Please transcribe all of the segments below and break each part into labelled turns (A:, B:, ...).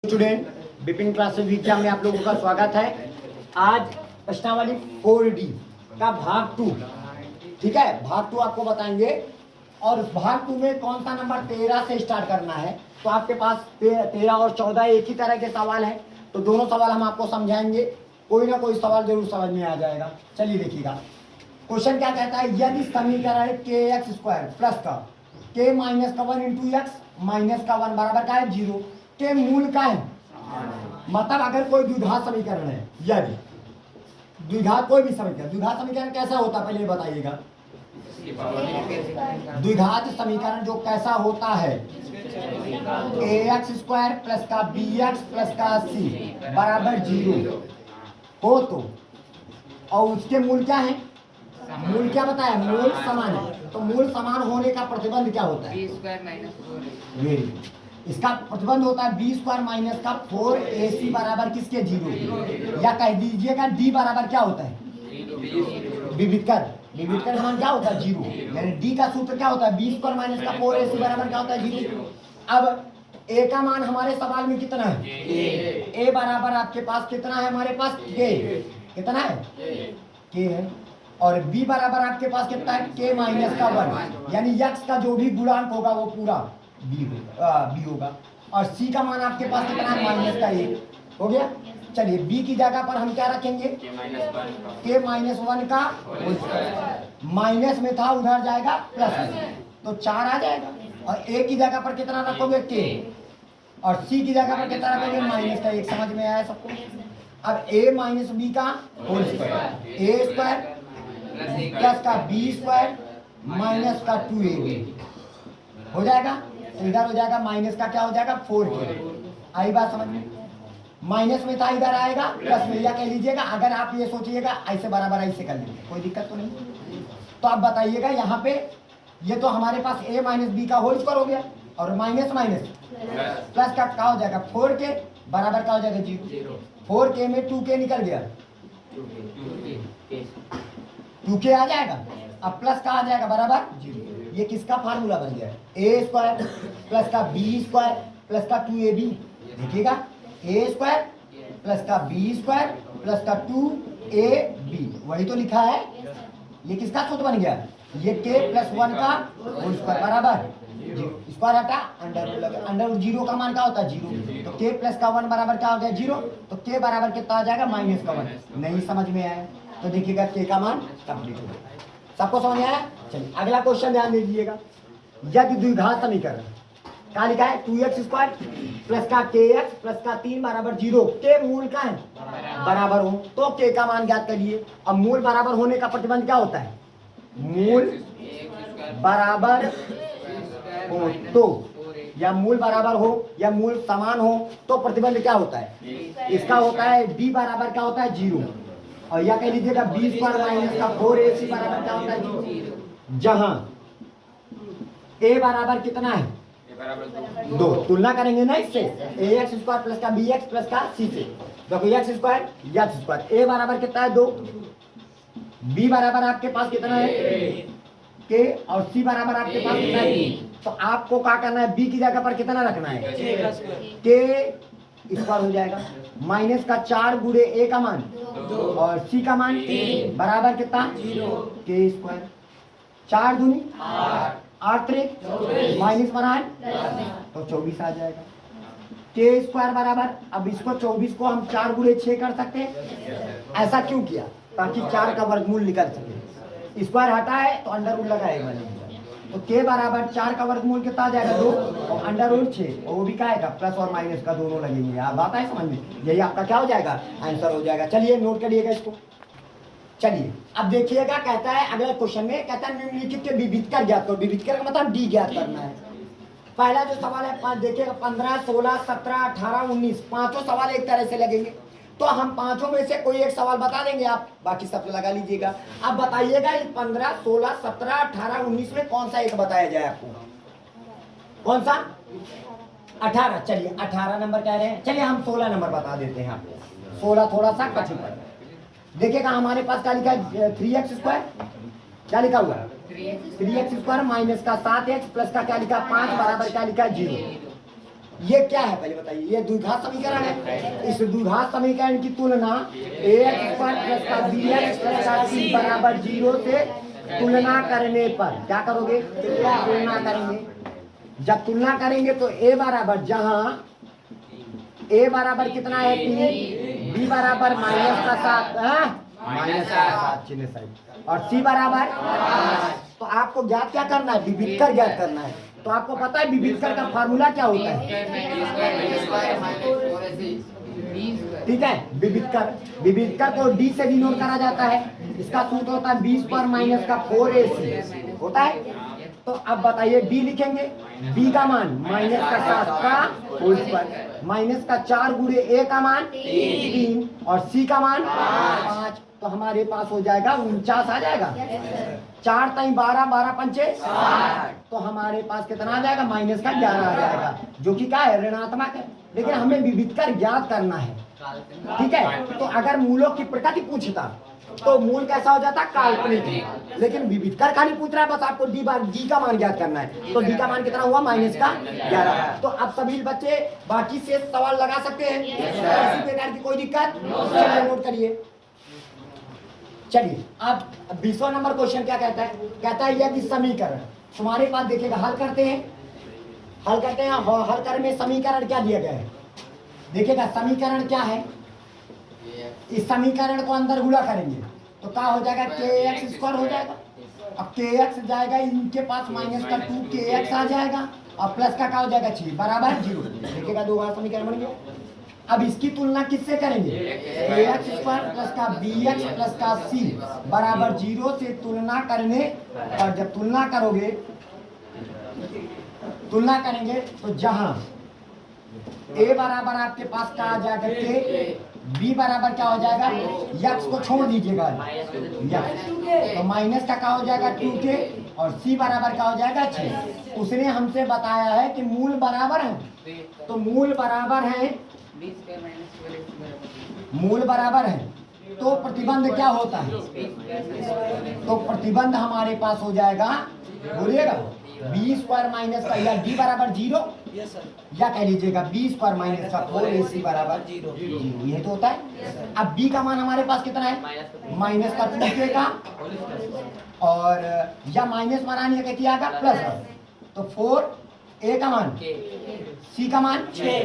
A: Student Vipin classes विद्या में आप लोगों का स्वागत है। आज प्रश्नावली 4D का भाग 2, ठीक है, भाग 2 आपको बताएंगे और उस भाग 2 में कौन सा नंबर 13 से स्टार्ट करना है। तो आपके पास 13 और 14 एक ही तरह के सवाल है, तो दोनों सवाल हम आपको समझाएंगे, कोई ना कोई सवाल जरूर समझ में आ जाएगा। चलिए देखिएगा, क्वेश्चन क्या कहता है, यदि समीकरण के एक्स स्क्वायर प्लस का के माइनस का 1 इंटू एक्स माइनस का 1 बराबर का है 0 के मूल का है। मतलब अगर कोई द्विघात समीकरण है, यदि द्विघात कोई भी समीकरण, द्विघात समीकरण कैसा होता है पहले बताइएगा। द्विघात समीकरण जो कैसा होता है, ए एक्स स्क्वायर प्लस का बी एक्स प्लस का सी बराबर 0 हो तो, और उसके मूल क्या है, मूल क्या बताया, मूल समान है। तो मूल समान होने का प्रतिबंध क्या होता है,
B: बी स्क्वायर माइनस 4।
A: वेरी, इसका प्रतिबंध होता है बी स्क्वायर माइनस का 4ac बराबर किसके 0, या कह दीजिएगा डी बराबर क्या होता है, विविधकर, विविधकर मान क्या होता है 0, यानी डी का सूत्र क्या होता है बी स्क्वायर माइनस का 4ac बराबर क्या होता है 0। अब ए का मान हमारे सवाल में कितना है, ए बराबर आपके पास कितना है, हमारे पास के कितना है, के है, और b बराबर आपके पास कितना है, k माइनस का 1, यानी x का जो भी गुणांक होगा वो पूरा b होगा, और c का मान आपके पास कितना है, माइनस का 1 हो गया। चलिए b की जगह पर हम क्या रखेंगे, k माइनस 1 का माइनस में था, उधर जाएगा प्लस में, तो 4 आ जाएगा, और a की जगह पर कितना रखोगे k, और c की जगह पर कितना रखोगे माइनस का 1। समझ में आया सबको। अब a माइनस बी का होल स्क्वायर, ए स्क्वायर प्लस का बी स्क्वायर माइनस का 2ab हो जाएगा, इधर हो जाएगा माइनस का क्या हो जाएगा 4k। आई बात समझ में, माइनस में था इधर आएगा प्लस में, या कह लीजिएगा अगर आप ये सोचिएगा ऐसे बराबर ऐसे कर लीजिए, कोई दिक्कत तो नहीं। तो आप बताइएगा यहाँ पे ये तो हमारे पास a माइनस बी का होल स्क्वायर हो गया, और माइनस माइनस प्लस का क्या हो जाएगा 4k बराबर क्या हो जाएगा 0। 4k में 2k निकल गया, 2k आ जाएगा, अब प्लस का आ जाएगा बराबर 0। ये किसका फार्मूला बन गया, ए स्क्वायर प्लस का बी स्क्वायर प्लस का 2ab। देखिएगा ए स्क्वायर प्लस का बी स्क्वायर प्लस का 2ab, वही तो लिखा है। ये किसका सूत्र बन गया, ये k प्लस 1 का होल स्क्वायर बराबर स्क्वायर हटा अंडर 0 का मान क्या होता है 0, तो k प्लस का 1 बराबर क्या हो गया 0, तो k बराबर कितना आ जाएगा माइनस का 1। नहीं समझ में आया तो देखिएगा k का मान कंप्लीट हो गया। सबको समझ में आया। चलिए अगला क्वेश्चन ध्यान दे दीजिएगा, यदि द्विघात समीकरण क्या लिखा है 2x स्क्वायर प्लस का kx प्लस का 3 बराबर 0 के मूल का है बराबर हो तो k का मान ज्ञात करिए। अब मूल बराबर होने का प्रतिबंध क्या होता है, मूल बराबर हो तो, या मूल बराबर हो या मूल समान हो तो प्रतिबंध क्या होता है, इसका होता है d बराबर क्या होता है 0, और या कह लीजिएगा बी स्क्वायर माइनस का 4ac बराबर क्या होता है 0, जहां a बराबर कितना है 2। तुलना करेंगे ना इससे, ए एक्स स्क्वायर प्लस का बी एक्स प्लस का सी से, देखो एक्स स्क्वायर एक्स स्क्वायर, ए बराबर कितना है 2, बी बराबर आपके पास कितना है के, और सी बराबर आपके पास कितना है 3। तो आपको क्या करना है, बी की जगह पर कितना रखना है के स्क्वायर हो जाएगा, माइनस का 4 गुणे ए का मान और सी का मान बराबर कितना के स्क्वायर, 4 दूनी 8 त्रिक माइनस बनाए तो 24 आ जाएगा के स्क्वायर बराबर। अब इसको 24 को हम 4 गुणे 6 कर सकते हैं, ऐसा क्यों किया, ताकि 4 का वर्गमूल निकल सके, स्क्वायर हटा है तो अंडर रूट लगाएगा, तो के बराबर 4 का वर्गमूल कितना आ जाएगा 2, और अंडर रूट 6, और वो भी क्या आएगा प्लस और माइनस का दोनों लगेंगे। आप बात है समझ में, यही आपका क्या हो जाएगा आंसर हो जाएगा। चलिए नोट करिएगा इसको। चलिए अब देखिएगा, कहता है अगला क्वेश्चन में, कहता है निम्नलिखित के विविधकर ज्ञात करो। विविधकर का मतलब डी ज्ञात करना है। पहला जो सवाल है देखिएगा 15, 16, 17, 18, 19 पांचों सवाल एक तरह से लगेंगे, तो हम पांचों में से कोई एक सवाल बता देंगे, आप बाकी सब लगा लीजिएगा। अब बताइएगा 15, 16, 17, 18, 19 में कौन सा एक बताया जाए आपको, कौन सा 18। चलिए 18 नंबर कह रहे हैं, चलिए हम 16 नंबर बता देते हैं आपको, 16 थोड़ा सा कठिन है। देखिएगा हमारे पास क्या लिखा है 3x स्क्वायर, क्या लिखा हुआ है 3x स्क्वायर माइनस का 7x प्लस का क्या लिखा 5 बराबर क्या लिखा है 0। ये क्या है पहले बताइए? ये द्विघात समीकरण है। इस द्विघात समीकरण की तुलना ax स्क्वायर प्लस का bx प्लस का c बराबर 0 से तुलना करने पर क्या करोगे? तुलना करेंगे। जब तुलना करेंगे तो a बराबर, जहां a बराबर कितना है 3, b बराबर -7 -7 चिन्ह साइड और c बराबर 5। तो आपको ज्ञात क्या करना है? विविधकर ज्ञात करना है। तो आपको पता है विविधकर का फार्मूला क्या होता है? ठीक है, विविधकर को d से डिनोट करा जाता है। इसका सूत्र होता है 20 पर माइनस का 4ac होता है। तो अब बताइए d लिखेंगे, b का मान -7 का होल स्क्वायर माइनस का 4 गुणे a का मान 3 और c का मान 5। तो हमारे पास हो जाएगा 49 आ जाएगा। 4 ताई 12, 12 पंचे 60। तो हमारे पास कितना आ जाएगा? -11 आ जाएगा, जो कि क्या है? ऋणात्मक है। लेकिन हमें विविधकर ज्ञात करना है। ठीक है, तो अगर मूलों की प्रकृति पूछता तो मूल कैसा हो जाता? काल्पनिक। लेकिन विविधकर खाली पूछ रहा है, बस आपको डी का मान ज्ञात करना है। तो डी का मान कितना हुआ? -11। तो अब सभी बच्चे बाकी से सवाल लगा सकते हैं, किसी प्रकार की कोई दिक्कत? नोट करिए। चलिए अब 20वां नंबर क्वेश्चन क्या कहता है? कहता है यदि समीकरण तुम्हारे पास, देखिएगा हल करते हैं। हल कर में समीकरण क्या दिया गया है? देखिएगा समीकरण क्या है। इस समीकरण को अंदर गुणा करेंगे तो क्या हो जाएगा? kx स्क्वायर हो जाएगा। अब kx जाएगा, इनके पास -2 kx आ जाएगा और प्लस का क्या हो जाएगा? 6 बराबर 0। देखिएगा दो बार समीकरण बन गया। अब इसकी तुलना किससे करेंगे? ax स्क्वायर प्लस का bx प्लस का c बराबर 0 से तुलना करने। और जब तुलना करेंगे तो जहां a बराबर आपके पास क्या आ जाएगा? k, b बराबर क्या हो जाएगा? x को छोड़ दीजिएगा x, तो माइनस का क्या हो जाएगा? 2k और c बराबर क्या हो जाएगा? 6। उसने हमसे बताया है कि मूल बराबर है। तो मूल बराबर है, मूल बराबर है तो प्रतिबंध क्या होता है? तो प्रतिबंध हमारे पास हो जाएगा, बोलिएगा बी स्क्वायर माइनस का, या डी बराबर 0 या कह लीजिएगा बी स्क्वायर माइनस का 4ac बराबर 0। ये तो होता है। अब b का मान हमारे पास कितना है? माइनस का 2k का, और या माइनस बनानी है क्या का? प्लस का। तो 4a का मान, c का मान 6,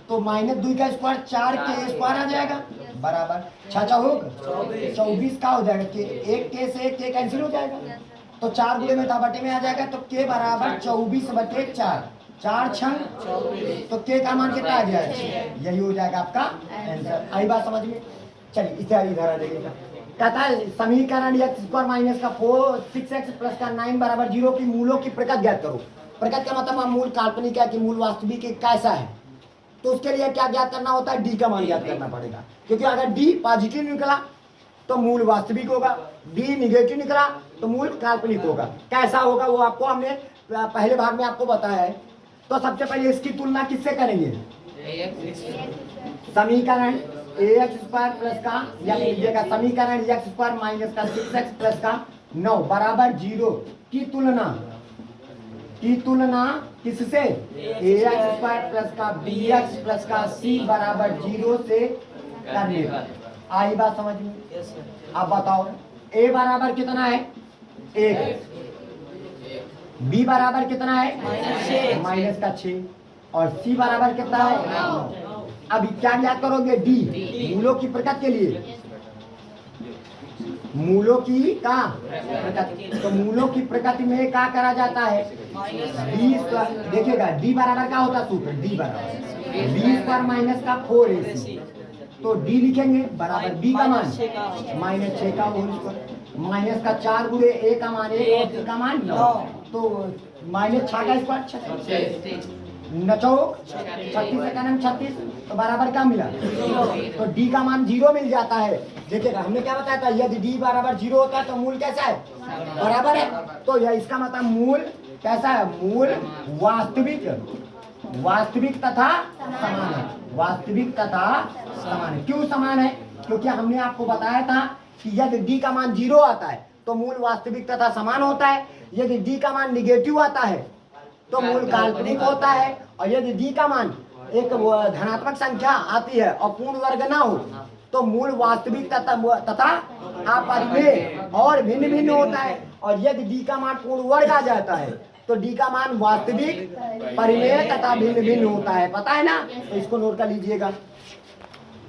A: तो -2 का स्क्वायर 4k स्क्वायर आ जाएगा बराबर 6 होगा 24 का हो जाएगा। के एक के से k कैंसिल हो जाएगा, तो 4 गुणे में था बटे में आ जाएगा। तो k बराबर 24/4, 4 6, तो k का मान कितना आ गया? यही हो जाएगा आपका आंसर। आई बात समझ में? चलिए इसे इधर आ जाइएगा। कहता है समीकरण x स्क्वायर माइनस का 6x प्लस का 9 बराबर 0 की मूलों की प्रकृति ज्ञात करो। प्रकृति का मतलब मूल काल्पनिक है कि मूल वास्तविक कैसा है। तो उसके लिए क्या ज्ञात करना होता है? डी का मान ज्ञात करना पड़ेगा, क्योंकि अगर डी पॉजिटिव निकला तो मूल वास्तविक होगा, डी निगेटिव निकला तो मूल काल्पनिक होगा। कैसा होगा वो आपको हमने पहले भाग में आपको बताया है। तो सबसे पहले इसकी तुलना किससे करेंगे? समीकरण ax स्क्वायर प्लस का, या लीजिएगा समीकरण x स्क्वायर माइनस का 6x प्लस का 9 बराबर 0 की तुलना किससे? ax स्क्वायर प्लस का bx प्लस का c बराबर 0 से करने पर। आई बात समझ में? अब बताओ a बराबर कितना है? 1, b बराबर कितना है? माइनस का 6, और c बराबर कितना है? 9। अब क्या ज्ञात करोगे? d, मूलों की प्रकृति के लिए, मूलों की का प्रकृति। तो मूलों की प्रकृति में क्या करा जाता है? D square. देखिएगा डी बराबर क्या होता है? सूत्र डी बराबर बी स्क्वायर माइनस का 4ac। तो डी लिखेंगे बराबर बी का मान -6 का होल स्क्वायर माइनस का 4 गुणे a का मान 1 और c का मान 9, तो -6 का स्क्वायर 36 से कम 36, तो बराबर क्या मिला? तो डी का मान 0 मिल जाता है। देखिएगा हमने क्या बताया था? यदि डी बराबर 0 होता है तो मूल कैसा है? बराबर है। तो यह इसका मतलब मूल कैसा है? मूल वास्तविक तथा समान है। वास्तविक तथा समान है। क्यों समान है? क्योंकि हमने आपको बताया था कि यदि डी का मान 0 आता है तो मूल वास्तविक तथा समान होता है। यदि डी का मान निगेटिव आता है तो मूल काल्पनिक होता है। और यदि डी का मान एक धनात्मक संख्या आती है और पूर्ण वर्ग ना हो तो मूल वास्तविक तथा अपरिमेय और भिन्न भिन्न होता है। और यदि डी का मान पूर्ण वर्ग आ जाता है तो डी का मान वास्तविक, परिमेय तथा भिन्न भिन्न होता है। पता है ना? तो इसको नोट कर लीजिएगा।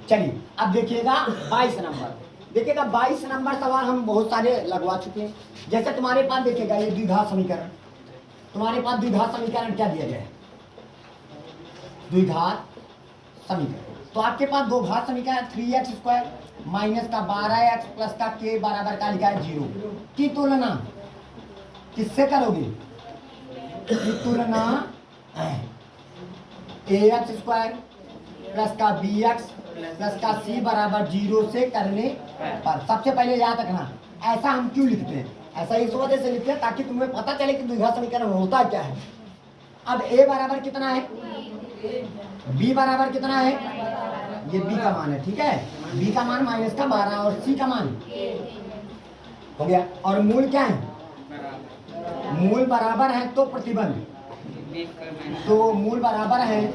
A: चलिए अब देखिएगा 22 नंबर। देखिएगा 22 नंबर सवाल हम बहुत सारे लगवा चुके हैं। जैसे तुम्हारे पास देखिएगा ये द्विघात समीकरण, तुम्हारे पास द्विघात समीकरण क्या दिया गया है? द्विघात समीकरण। तो आपके पास दो घात समीकरण 3x² माइनस का 12x प्लस का k बराबर का लिखा है 0 की तुलना किससे करोगे? की तुलना ax² प्लस का bx प्लस का c बराबर 0 से करने पर। सबसे पहले याद रखना ऐसा हम क्यों लिखते हैं, ऐसा इस वजह से लिखते हैं ताकि तुम्हें पता चले कि द्विघात समीकरण होता क्या है। अब a बराबर कितना है, b बराबर कितना है, ये b का मान है, ठीक है। b का मान माइनस का 12 और c का मान हो गया। और मूल क्या है? मूल बराबर है तो प्रतिबंध, तो मूल बराबर है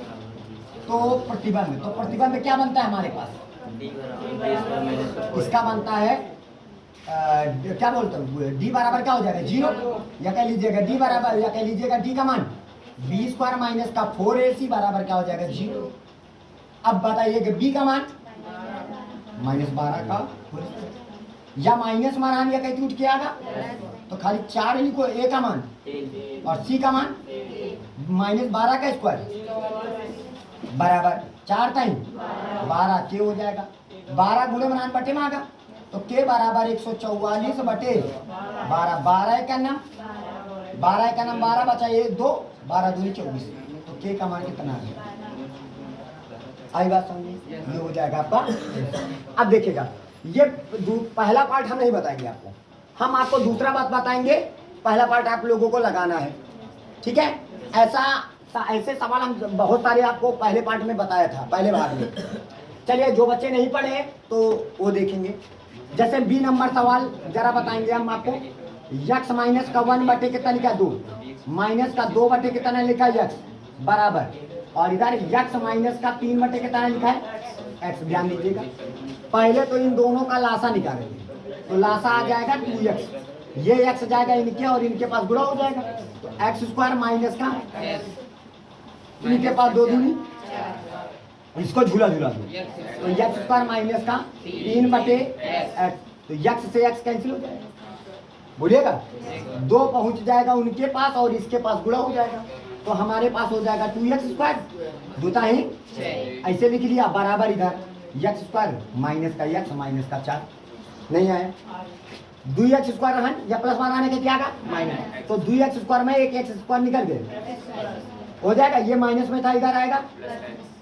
A: तो प्रतिबंध, तो प्रतिबंध क्या बनता है हमारे पास? इसका बनता है क्या बोलते हैं, डी बराबर क्या हो जाएगा 0, या कह लीजिएगा डी बराबर, या कह लीजिएगा डी का मान b² माइनस का 4ac बराबर क्या हो जाएगा 0। अब बताइए कि b का मान -12 का या माइनस मान या कहीं उठ के आएगा तो खाली 4 लिखो, a का मान और c का मान -12 का स्क्वायर बराबर 4 टाइम 12 के हो जाएगा। 12 गुणे बनान बटे में आएगा तो के बराबर 144 बटे 12, 12 का नाम 12 बचा ये 2, 12 दूनी 24, तो के का मान कितना आ गया? आई बात समझिए, ये हो जाएगा आपका। अब देखिएगा ये पहला पार्ट हम नहीं बताएंगे आपको, हम आपको दूसरा बात बताएंगे। पहला पार्ट आप लोगों को लगाना है, ठीक है। ऐसे सवाल हम बहुत सारे आपको पहले पार्ट में बताया था, पहले भाग में। चलिए जो बच्चे नहीं पढ़े तो वो देखेंगे। जैसे बी नंबर सवाल जरा बताएंगे हम आपको। यक्स माइनस का 1 बटे कितना लिखा है 2, माइनस का 2 बटे कितना लिखा है यक्स बराबर, और इधर यक्स माइनस का 3 बटे कितना लिखा है एक्स। ध्यान दीजिएगा पहले तो इन दोनों का लासा निकालेंगे, तो लासा आ जाएगा 2x, ये एक्स जाएगा इनके और इनके पास गुणा हो जाएगा, तो x² माइनस का इनके पास 2 दूनी, इसको झूला झूला दो, तो x² माइनस का 3 बटे एक्स, तो x से x कैंसिल हो जाएगा, बोलिएगा 2 पहुंच जाएगा उनके पास और इसके पास गुणा हो जाएगा, तो हमारे पास हो जाएगा 2x², दूता ही ऐसे लिख लिया बराबर इधर x² माइनस का x माइनस का 4 नहीं आया, 2x² रहन या प्लस मान आने के क्या का माइनस, तो 2x² में एक x² निकल गए हो जाएगा, ये माइनस में था इधर आएगा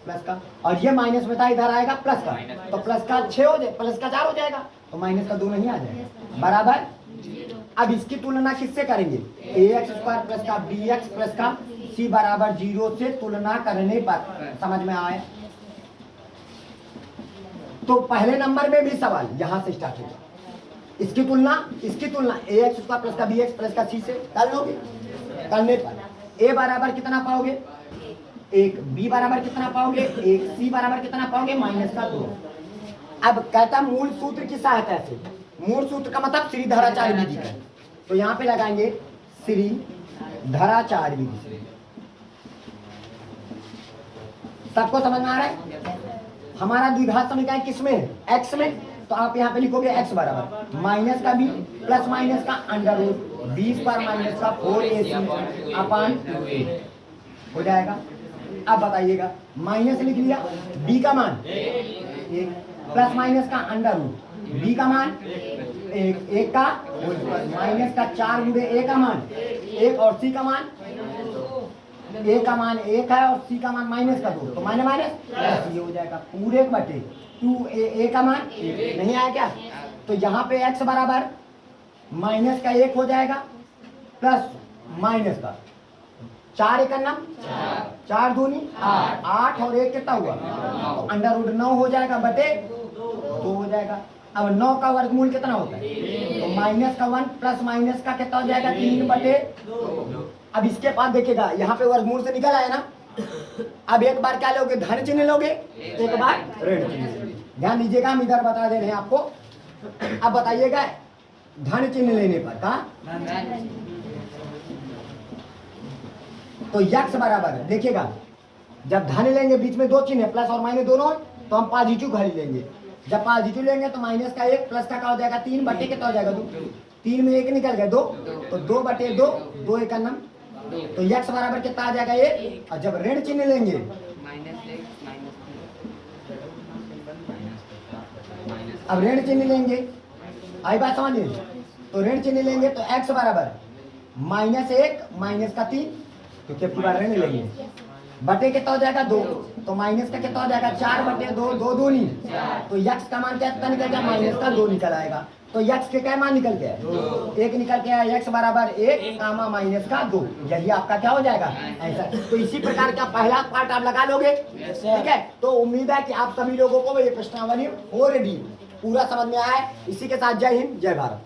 A: प्लस का, और ये माइनस में था इधर आएगा प्लस का, तो प्लस का 6 हो जाए, प्लस का 4 हो जाएगा, तो माइनस का 2 नहीं आ जाएगा बराबर। अब इसकी तुलना किससे करेंगे? ax² प्लस का bx प्लस का c बराबर 0 से तुलना करने पर। समझ में आए? तो पहले नंबर में भी सवाल यहां से स्टार्ट होगा, इसकी तुलना ax² प्लस का bx प्लस का c से कर लोगे, करने पर a बराबर कितना पाओगे 1, b बराबर कितना पाओगे 1, c बराबर कितना पाओगे -2। अब कहता मूल सूत्र की सहायता से, मूल सूत्र का मतलब श्रीधराचार्य विधि का, तो यहाँ पे लगाएंगे श्रीधराचार्य विधि। सबको समझ में आ रहा है? हमारा द्विघात समीकरण किसमें है? x में, तो आप यहाँ पे लिखोगे x बराबर माइनस का b प्लस माइनस का √ b² माइनस का 4ac अपान हो जाएगा। अब बताइएगा माइनस लिख लिया, b का मान 1 प्लस माइनस का √ b का मान 1 का माइनस का 4 गुणे a का मान 1 और c का मान a का मान 1 है और c का मान माइनस का 2, तो माइनस ये हो जाएगा पूरे बटे 2a का मान नहीं आया क्या, तो यहाँ पे x बराबर माइनस का 1 हो जाएगा प्लस माइनस का 4 एक नाम 4 दूनी 8 और 1 कितना हुआ, तो √9 हो जाएगा बटे 2 हो जाएगा। अब 9 का वर्गमूल कितना होता है? तो -1 प्लस माइनस का कितना हो जाएगा? 3/2। अब इसके बाद देखिएगा यहाँ पे वर्गमूल से निकल आया ना। अब एक बार क्या लोगे? धन चिन्ह लोगे, एक बार ऋण चिन्ह लोगे। ध्यान दीजिएगा, हम इधर बता दे रहे हैं आपको। अब बताइएगा धन चिन्ह लेने पर कहा तो यक्स बराबर है। देखिएगा जब धन लेंगे बीच में 2 चिन्ह है, प्लस और माइनस दोनों है, तो हम पॉजिटिव खाली लेंगे। जब पॉजिटिव लेंगे तो माइनस का 1 प्लस का क्या हो जाएगा? 3/2 कितना हो जाएगा? 2। 3 में 1 निकल गया 2, तो 2/2, 2 एक नम, तो यक्स बराबर कितना आ जाएगा? 1। और जब ऋण चिन्ह लेंगे अब ऋण चिन्ह लेंगे, आई बात समझिए। तो ऋण चिन्ह लेंगे तो x बराबर -1 माइनस का 3, क्योंकि अब की बार ऋण लेंगे, बटे कितना हो जाएगा? 2, तो माइनस का कितना हो जाएगा? 4/2, 2 दूनी, तो यक्स का मान क्या निकल गया? माइनस का 2 निकल आएगा। तो यक्स के क्या मान निकल के आए? 1 निकल के आया। यक्स बराबर 1 कामा माइनस का 2, यही आपका क्या हो जाएगा? ऐसा। तो इसी प्रकार का पहला पार्ट आप लगा लोगे, ठीक है। तो उम्मीद है कि आप सभी लोगों को ये प्रश्नावली 4D पूरा समझ में आया है। इसी के साथ जय हिंद, जय भारत।